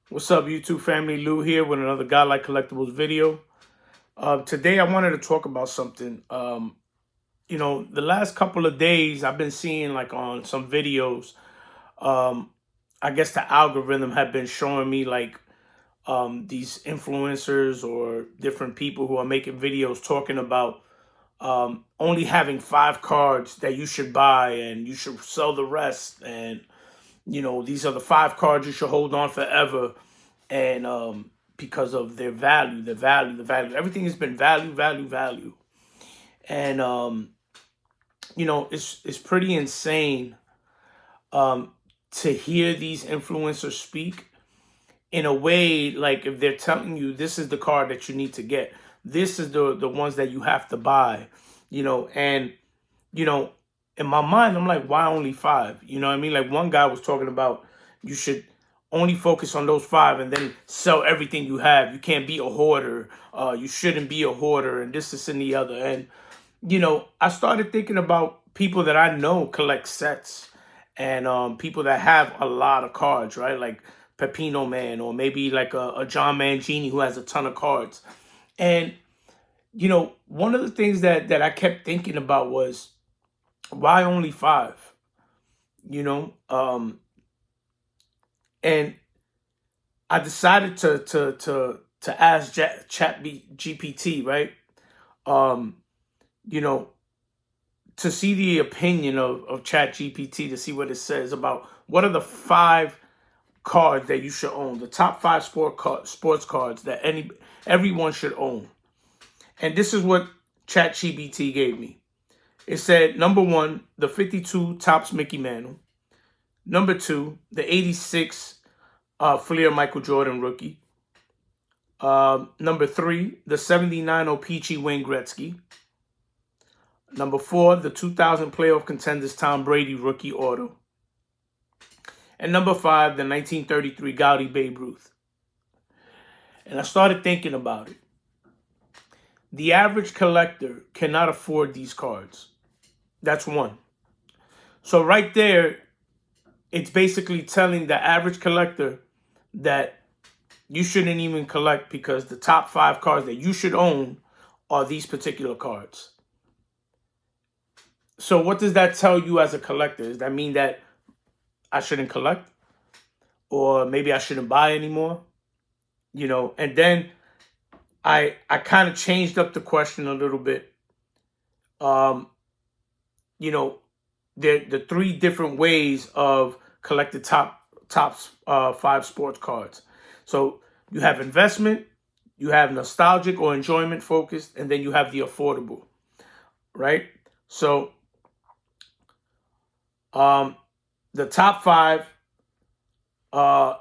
What's up, YouTube family? Lou here with another Guy Like Collectibles video. Today I wanted to talk about something. The last couple of days I've been seeing like on some videos. Um, I guess the algorithm had been showing me like these influencers or different people who are making videos talking about only having 5 cards that you should buy and you should sell the rest. And these are the 5 cards you should hold on forever. And because of their value, the value. Everything has been value, value, value. And it's pretty insane to hear these influencers speak in a way like if they're telling you this is the card that you need to get, this is the ones that you have to buy, and you know, in my mind, I'm like, why only 5? You know what I mean? Like one guy was talking about you should only focus on those 5 and then sell everything you have. You can't be a hoarder. You shouldn't be a hoarder and this, and the other. And, I started thinking about people that I know collect sets and people that have a lot of cards, right? Like Pepino Man or maybe like a John Mangini who has a ton of cards. And, one of the things that I kept thinking about was, why only 5? You know, and I decided to ask Chat GPT, right? Um, you know, to see the opinion of Chat GPT, to see what it says about what are the 5 cards that you should own, the top 5 sports cards that everyone should own. And this is what Chat GPT gave me. It said, number 1, the 52 Topps Mickey Mantle. Number 2, the 86 Fleer Michael Jordan rookie. Number 3, the 79 O-Pee-Chee Wayne Gretzky. Number 4, the 2000 playoff contenders Tom Brady rookie auto. And number 5, the 1933 Goudey Babe Ruth. And I started thinking about it. The average collector cannot afford these cards. That's one. So right there, it's basically telling the average collector that you shouldn't even collect because the top 5 cards that you should own are these particular cards. So what does that tell you as a collector? Does that mean that I shouldn't collect? Or maybe I shouldn't buy anymore? And then I kind of changed up the question a little bit. The 3 different ways of collecting top 5 sports cards. So you have investment, you have nostalgic or enjoyment focused, and then you have the affordable, right? So the top 5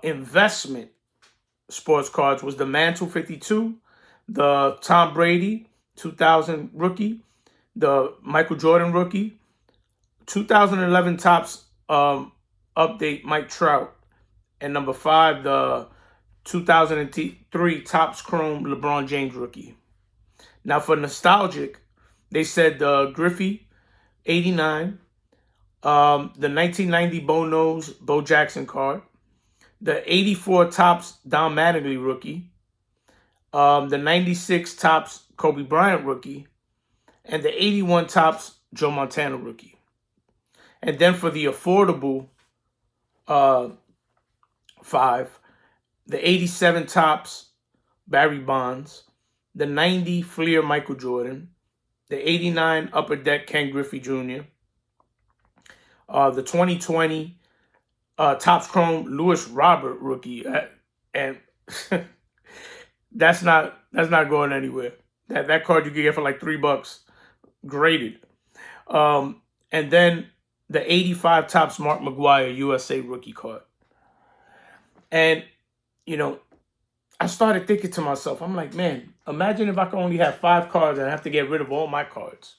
investment sports cards was the Mantle 52, the Tom Brady 2000 rookie, the Michael Jordan rookie, 2011 Topps update Mike Trout, and number 5, the 2003 Topps Chrome LeBron James rookie. Now for nostalgic, they said the Griffey 89, the 1990 Bo Knows Bo Jackson card, the 84 Topps Don Mattingly rookie, the 96 Topps Kobe Bryant rookie, and the 81 Topps Joe Montana rookie. And then for the affordable 5, the 87 Topps Barry Bonds, the 90 Fleer Michael Jordan, the 89 Upper Deck Ken Griffey Jr., the 2020 Topps Chrome Lewis Robert rookie, and that's not going anywhere. That card you can get for like $3, graded. And then the 85 Topps Mark McGwire USA rookie card. And I started thinking to myself, I'm like, man, imagine if I could only have 5 cards and I have to get rid of all my cards.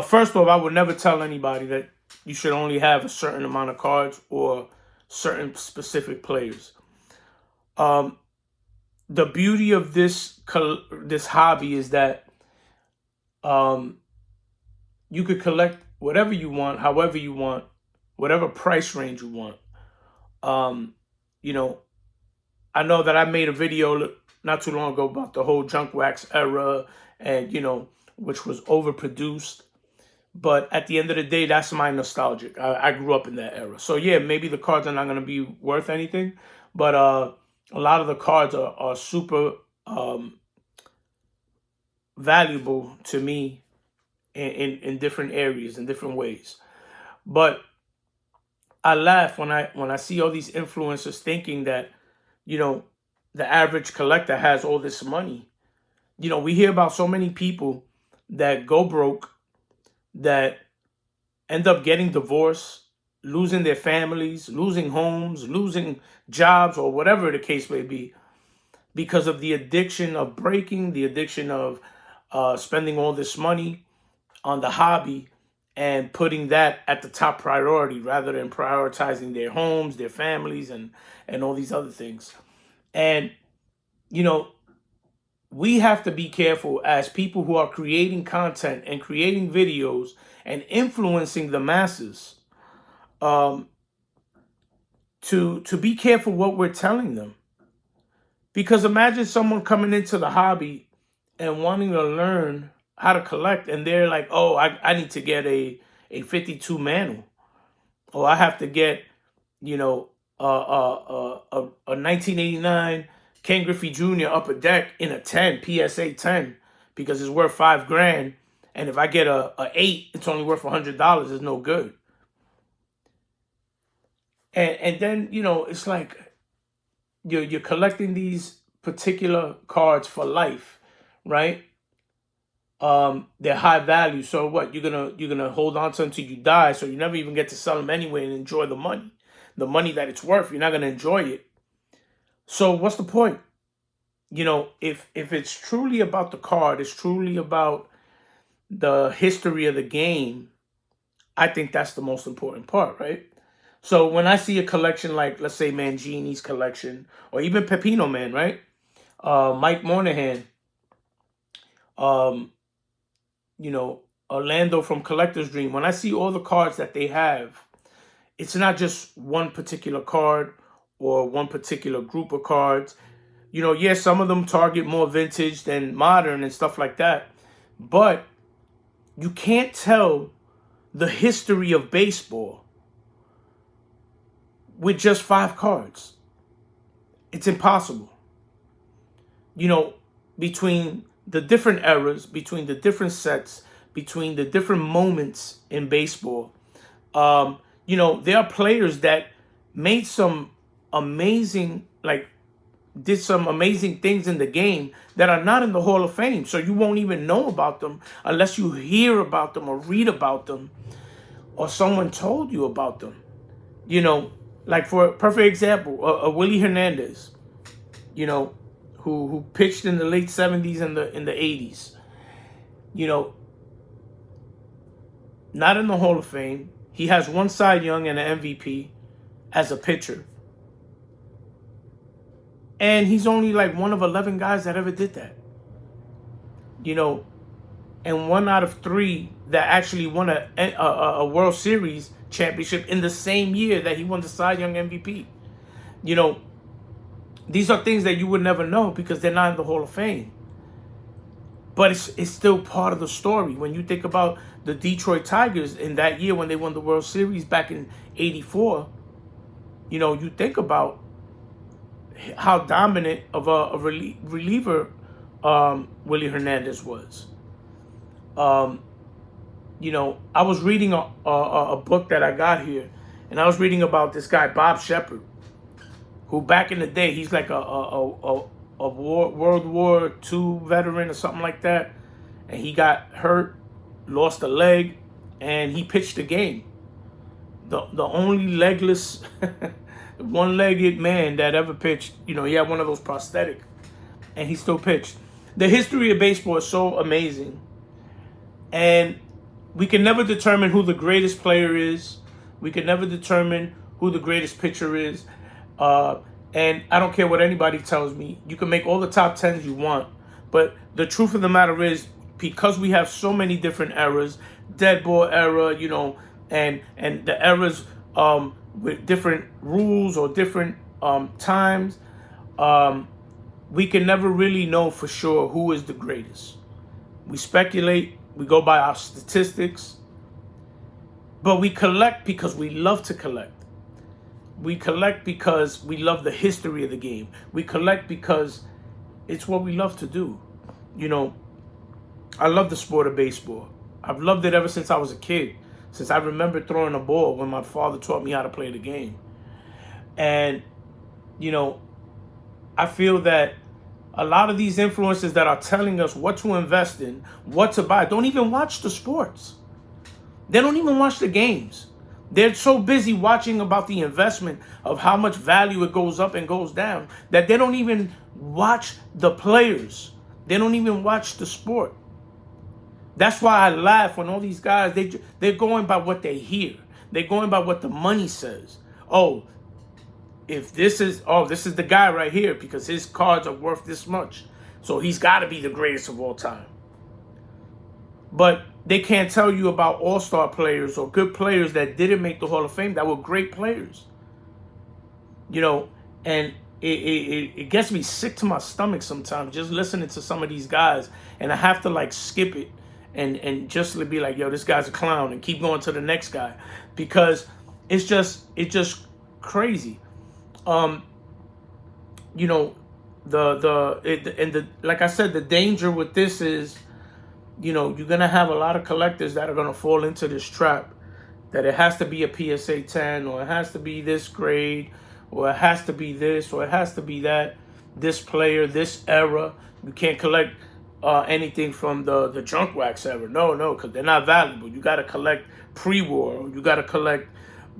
First off, I would never tell anybody that you should only have a certain amount of cards or certain specific players. The beauty of this hobby is that you could collect whatever you want, however you want, whatever price range you want. I know that I made a video not too long ago about the whole junk wax era, and which was overproduced. But at the end of the day, that's my nostalgic. I grew up in that era. So yeah, maybe the cards are not going to be worth anything, but a lot of the cards are super valuable to me in different areas, in different ways. But I laugh when I see all these influencers thinking that, the average collector has all this money. We hear about so many people that go broke, that end up getting divorced, losing their families, losing homes, losing jobs, or whatever the case may be, because of the addiction of breaking, the addiction of spending all this money on the hobby and putting that at the top priority rather than prioritizing their homes, their families, and all these other things. And, we have to be careful as people who are creating content and creating videos and influencing the masses, to be careful what we're telling them. Because imagine someone coming into the hobby and wanting to learn how to collect, and they're like, oh, I need to get a 52 manual, or I have to get, a 1989 Ken Griffey Jr. upper deck in a 10 PSA 10 because it's worth $5,000, and if I get a 8, it's only worth $100. It's no good. And then it's like you're collecting these particular cards for life, right? They're high value, so what? You're gonna hold on to them until you die, so you never even get to sell them anyway and enjoy the money that it's worth. You're not gonna enjoy it. So what's the point? If it's truly about the card, it's truly about the history of the game, I think that's the most important part, right? So when I see a collection like, let's say, Mangini's collection, or even Pepino Man, right? Mike Monahan, Orlando from Collector's Dream. When I see all the cards that they have, it's not just one particular card or one particular group of cards. Yes, some of them target more vintage than modern and stuff like that. But you can't tell the history of baseball with just 5 cards. It's impossible. Between the different eras, between the different sets, between the different moments in baseball, there are players that made some amazing, did some amazing things in the game that are not in the Hall of Fame. So you won't even know about them unless you hear about them or read about them or someone told you about them. Like for a perfect example, Willie Hernandez, who pitched in the late 70s and in the 80s. Not in the Hall of Fame. He has 1 Cy Young and an MVP as a pitcher. And he's only like one of 11 guys that ever did that. And 1 out of 3 that actually won a World Series championship in the same year that he won the Cy Young MVP. These are things that you would never know because they're not in the Hall of Fame. But it's still part of the story. When you think about the Detroit Tigers in that year when they won the World Series back in '84, you think about how dominant of a reliever Willie Hernandez was. I was reading a book that I got here, and I was reading about this guy, Bob Shepard, who back in the day, he's like a World War II veteran or something like that. And he got hurt, lost a leg, and he pitched the game. The only legless, one-legged man that ever pitched. He had one of those prosthetic, and he still pitched. The history of baseball is so amazing. And we can never determine who the greatest player is. We can never determine who the greatest pitcher is. And I don't care what anybody tells me. You can make all the top 10s you want. But the truth of the matter is, because we have so many different eras, dead ball era, and the eras with different rules or different times, we can never really know for sure who is the greatest. We speculate, we go by our statistics, but we collect because we love to collect. We collect because we love the history of the game. We collect because it's what we love to do. You know, I love the sport of baseball. I've loved it ever since I was a kid, since I remember throwing a ball when my father taught me how to play the game. And, you know, I feel that a lot of these influencers that are telling us what to invest in, what to buy, don't even watch the sports. They don't even watch the games. They're so busy watching about the investment of how much value it goes up and goes down that they don't even watch the players. They don't even watch the sport. That's why I laugh when all these guys, they're going by what they hear. They're going by what the money says. Oh, if this is the guy right here because his cards are worth this much. So he's got to be the greatest of all time. But they can't tell you about all-star players or good players that didn't make the Hall of Fame that were great players. You know, and it gets me sick to my stomach sometimes just listening to some of these guys, and I have to like skip it and just be like, yo, this guy's a clown, and keep going to the next guy because it's just crazy. You know, like I said, the danger with this is, you know, you're gonna have a lot of collectors that are gonna fall into this trap that it has to be a PSA 10 or it has to be this grade or it has to be this or it has to be that, this player, this era. You can't collect anything from the junk wax era. No, because they're not valuable. You got to collect pre-war, or you got to collect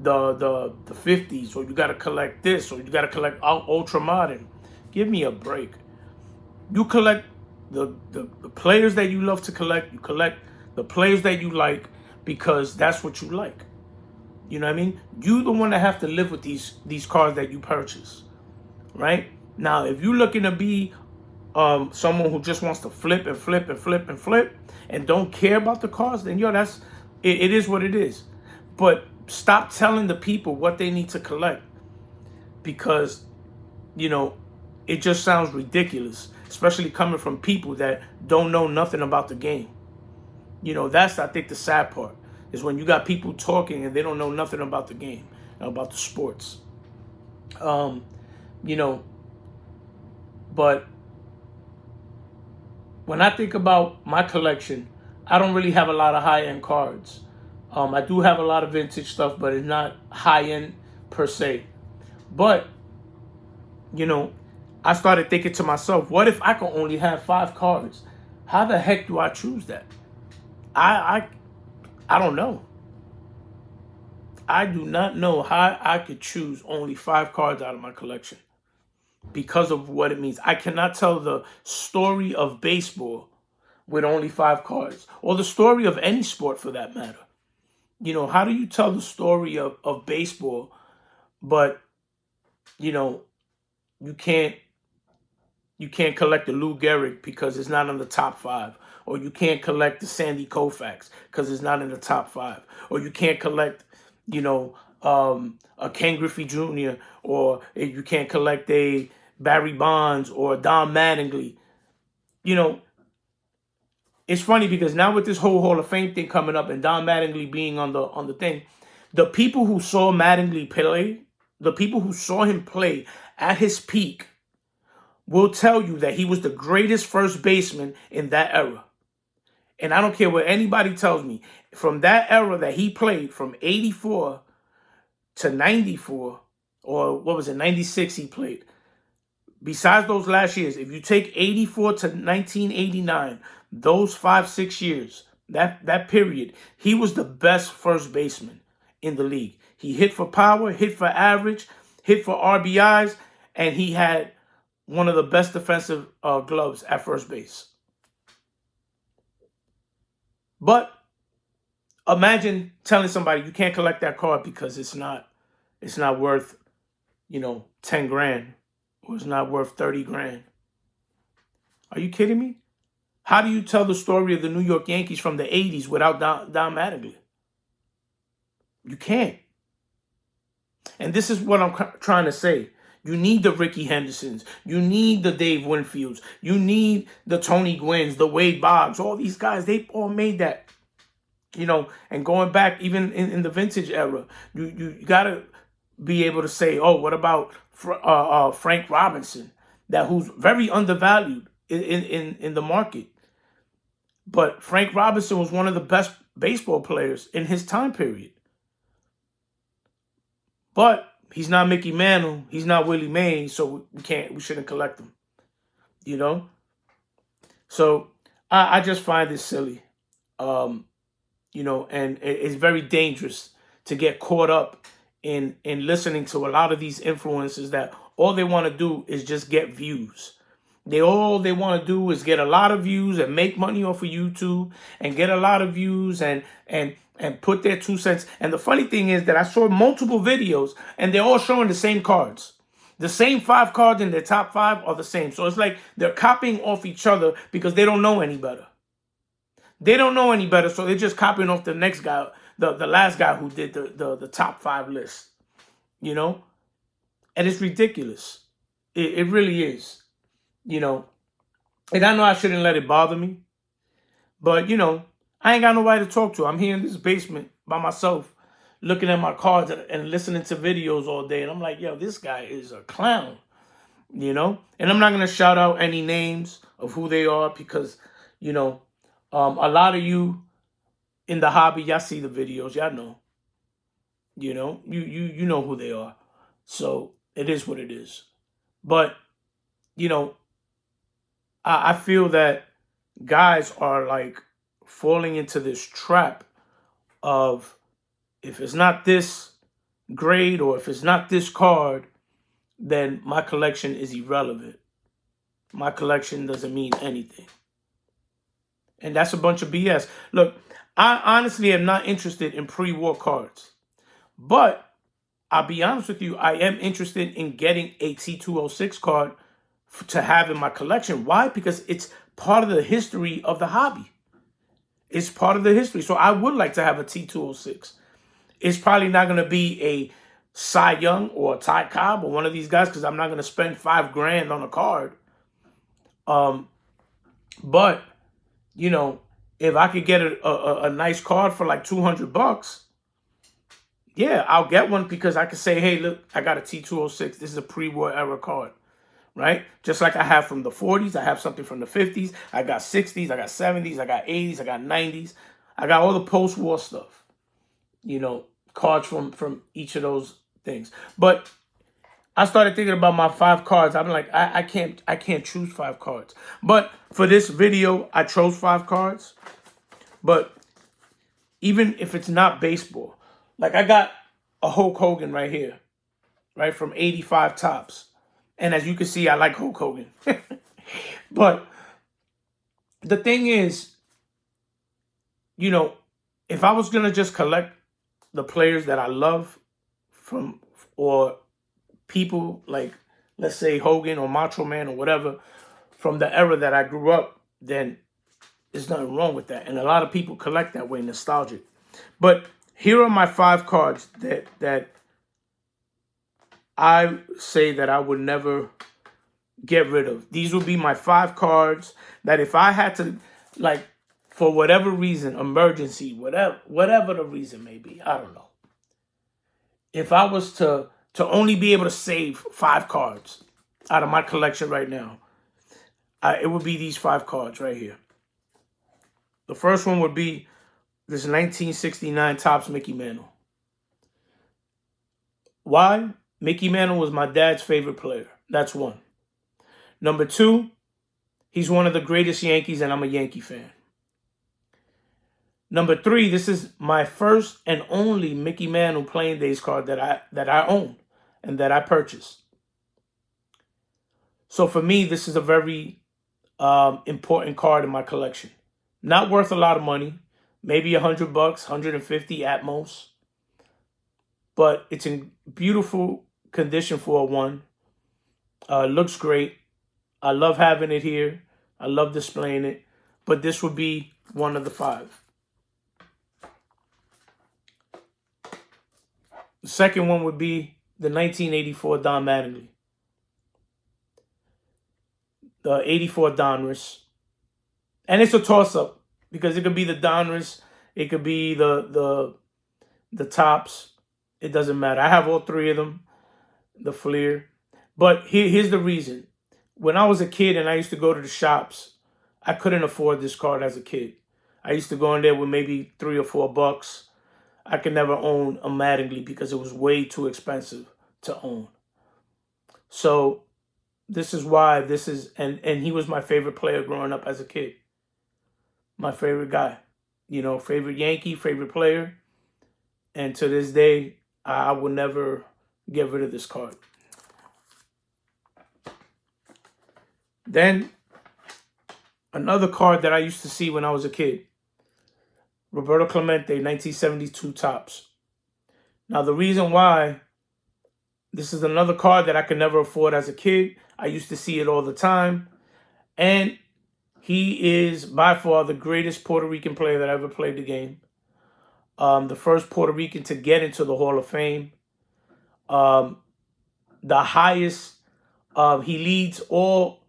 the 50s, or you got to collect this, or you got to collect ultra modern. Give me a break. You collect the players that you love to collect. You collect the players that you like because that's what you like. You know what I mean? You the one that have to live with these cards that you purchase, right? Now, if you're looking to be someone who just wants to flip and flip and flip and flip and don't care about the cards, then yo, it is what it is. But stop telling the people what they need to collect because, you know, it just sounds ridiculous, especially coming from people that don't know nothing about the game. You know, that's, I think, the sad part, is when you got people talking and they don't know nothing about the game, about the sports. You know, but when I think about my collection, I don't really have a lot of high-end cards. I do have a lot of vintage stuff, but it's not high-end per se. But, you know, I started thinking to myself, what if I could only have 5 cards? How the heck do I choose that? I don't know. I do not know how I could choose only 5 cards out of my collection because of what it means. I cannot tell the story of baseball with only 5 cards, or the story of any sport for that matter. You know, how do you tell the story of baseball, but, you know, you can't collect the Lou Gehrig because it's not in the top 5. Or you can't collect the Sandy Koufax because it's not in the top 5. Or you can't collect, you know, a Ken Griffey Jr. Or you can't collect a Barry Bonds or Don Mattingly. You know, it's funny because now with this whole Hall of Fame thing coming up and Don Mattingly being on the thing, the people who saw Mattingly play, the people who saw him play at his peak, will tell you that he was the greatest first baseman in that era. And I don't care what anybody tells me. From that era that he played, from 84 to 94, or what was it, 96 he played. Besides those last years, if you take 84 to 1989, those 5-6 years, that period, he was the best first baseman in the league. He hit for power, hit for average, hit for RBIs, and he had one of the best defensive gloves at first base. But imagine telling somebody you can't collect that card because it's not worth, you know, 10 grand, or it's not worth 30 grand. Are you kidding me? How do you tell the story of the New York Yankees from the 80s without Don Mattingly? You can't. And this is what I'm trying to say. You need the Ricky Hendersons. You need the Dave Winfields. You need the Tony Gwynns, the Wade Boggs. All these guys, they all made that. And going back even in the vintage era, you got to be able to say, oh, what about Frank Robinson, who's very undervalued in the market. But Frank Robinson was one of the best baseball players in his time period. But he's not Mickey Mantle. He's not Willie Mays, so we shouldn't collect him. So I just find this silly. And it's very dangerous to get caught up in listening to a lot of these influencers that all they want to do is just get views. All they want to do is get a lot of views and make money off of YouTube and get a lot of views and put their 2 cents. And the funny thing is that I saw multiple videos and they're all showing the same cards. The same 5 cards in their top 5 are the same. So it's like they're copying off each other because they don't know any better. They don't know any better, so they're just copying off the next guy, the last guy who did the top 5 list. And it's ridiculous. It really is. And I know I shouldn't let it bother me. But, I ain't got nobody to talk to. I'm here in this basement by myself, looking at my cards and listening to videos all day. And I'm like, yo, this guy is a clown, And I'm not going to shout out any names of who they are because, a lot of you in the hobby, y'all see the videos. Y'all know. You know who they are. So it is what it is. But, I feel that guys are like falling into this trap of if it's not this grade or if it's not this card, then my collection is irrelevant. My collection doesn't mean anything. And that's a bunch of BS. Look, I honestly am not interested in pre-war cards. But I'll be honest with you, I am interested in getting a T206 card to have in my collection. Why? Because it's part of the history of the hobby. It's part of the history. So I would like to have a T206. It's probably not going to be a Cy Young or a Ty Cobb or one of these guys because I'm not going to spend $5,000 on a card. But, if I could get a nice card for like $200, yeah, I'll get one because I can say, hey, look, I got a T206. This is a pre-war era card. Right? Just like I have from the 40s, I have something from the 50s, I got 60s, I got 70s, I got 80s, I got 90s. I got all the post-war stuff. Cards from each of those things. But I started thinking about my 5 cards. I'm like, I can't choose 5 cards. But for this video, I chose 5 cards. But even if it's not baseball, like I got a Hulk Hogan right here, right, from 85 Topps. And as you can see, I like Hulk Hogan. But the thing is, if I was going to just collect the players that I love or people like, let's say Hogan or Macho Man or whatever, from the era that I grew up, then there's nothing wrong with that. And a lot of people collect that way, nostalgic. But here are my 5 cards that I say that I would never get rid of. These would be my 5 cards that if I had to, like, for whatever reason, emergency, whatever the reason may be, I don't know. If I was to only be able to save 5 cards out of my collection right now, it would be these 5 cards right here. The first one would be this 1969 Topps Mickey Mantle. Why? Mickey Mantle was my dad's favorite player. That's one. Number 2, he's one of the greatest Yankees, and I'm a Yankee fan. Number 3, this is my first and only Mickey Mantle playing days card that I own and that I purchased. So for me, this is a very important card in my collection. Not worth a lot of money, maybe $100, $150 at most. But it's in beautiful condition for a 1. Looks great. I love having it here. I love displaying it. But this would be one of the 5. The second one would be the 1984 Don Mattingly. the 84 Donruss. And it's a toss-up because it could be the Donruss, it could be the Tops. It doesn't matter. I have all three of them, the Fleer. But here's the reason. When I was a kid and I used to go to the shops, I couldn't afford this card as a kid. I used to go in there with maybe $3 or $4. I could never own a Mattingly because it was way too expensive to own. So this is why this is, and he was my favorite player growing up as a kid. My favorite guy, favorite Yankee, favorite player. And to this day, I will never get rid of this card. Then, another card that I used to see when I was a kid. Roberto Clemente, 1972 Tops. Now, the reason why this is another card that I could never afford as a kid. I used to see it all the time. And he is by far the greatest Puerto Rican player that ever played the game. The first Puerto Rican to get into the Hall of Fame. The highest, he leads all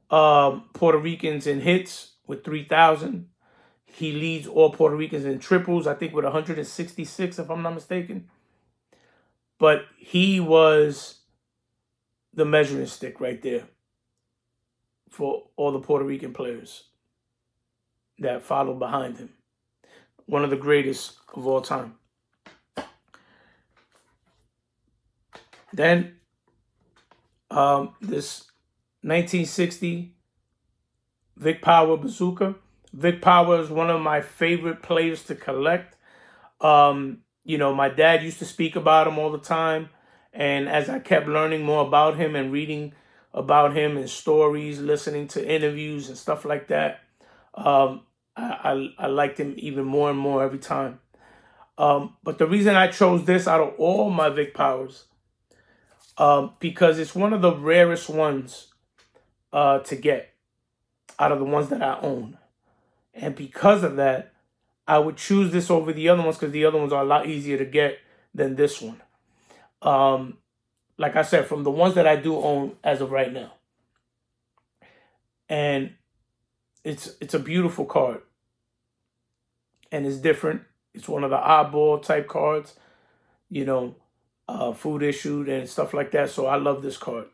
Puerto Ricans in hits with 3,000. He leads all Puerto Ricans in triples, I think with 166, if I'm not mistaken. But he was the measuring stick right there for all the Puerto Rican players that followed behind him. One of the greatest of all time. Then, this 1960 Vic Power Bazooka. Vic Power is one of my favorite players to collect. My dad used to speak about him all the time. And as I kept learning more about him and reading about him and stories, listening to interviews and stuff like that, I liked him even more and more every time. But the reason I chose this out of all my Vic Powers, because it's one of the rarest ones to get out of the ones that I own. And because of that, I would choose this over the other ones because the other ones are a lot easier to get than this one. Like I said, from the ones that I do own as of right now. And it's a beautiful card. And it's different. It's one of the oddball type cards, food issued and stuff like that. So I love this card.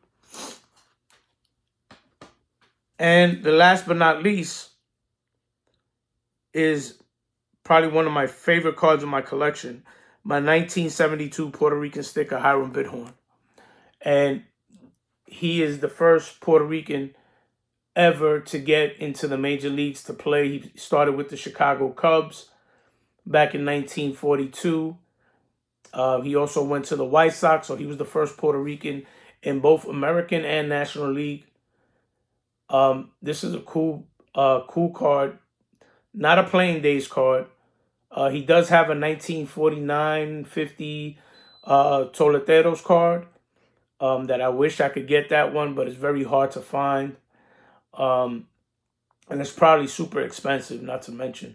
And the last but not least is probably one of my favorite cards in my collection. My 1972 Puerto Rican sticker, Hiram Bidhorn. And he is the first Puerto Rican ever to get into the major leagues to play. He started with the Chicago Cubs back in 1942. He also went to the White Sox, so he was the first Puerto Rican in both American and National League. This is a cool card. Not a playing days card. He does have a 1949-50 Toleteros card that I wish I could get that one, but it's very hard to find. And it's probably super expensive, not to mention.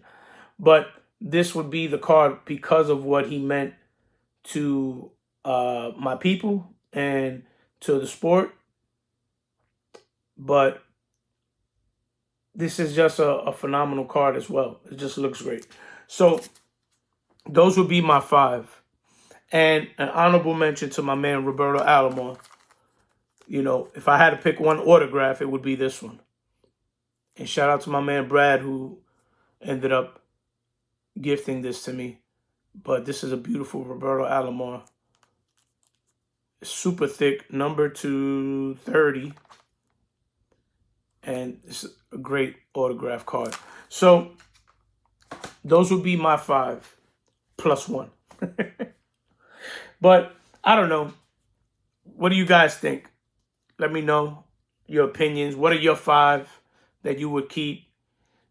But this would be the card because of what he meant to my people and to the sport. But this is just a phenomenal card as well. It just looks great. So those would be my 5. And an honorable mention to my man, Roberto Alomar. If I had to pick one autograph, it would be this one. And shout out to my man, Brad, who ended up gifting this to me. But this is a beautiful Roberto Alomar. Super thick, number 230. And it's a great autograph card. So those would be my 5 plus 1. But I don't know. What do you guys think? Let me know your opinions. What are your 5 that you would keep?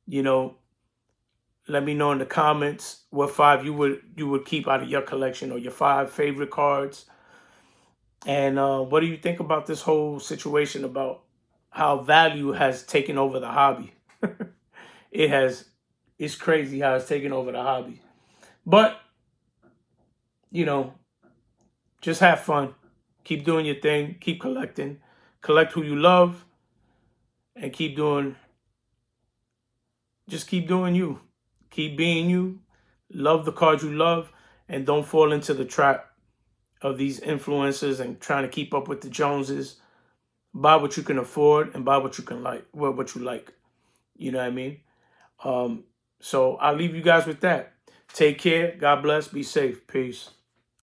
Let me know in the comments what 5 you would keep out of your collection, or your 5 favorite cards. And what do you think about this whole situation about how value has taken over the hobby? It's crazy how it's taken over the hobby. But, just have fun. Keep doing your thing. Keep collecting. Collect who you love. and just keep doing you. Keep being you. Love the cards you love, and don't fall into the trap of these influencers and trying to keep up with the Joneses. Buy what you can afford and buy what you can like, what you like. You know what I mean? So I'll leave you guys with that. Take care. God bless. Be safe. Peace.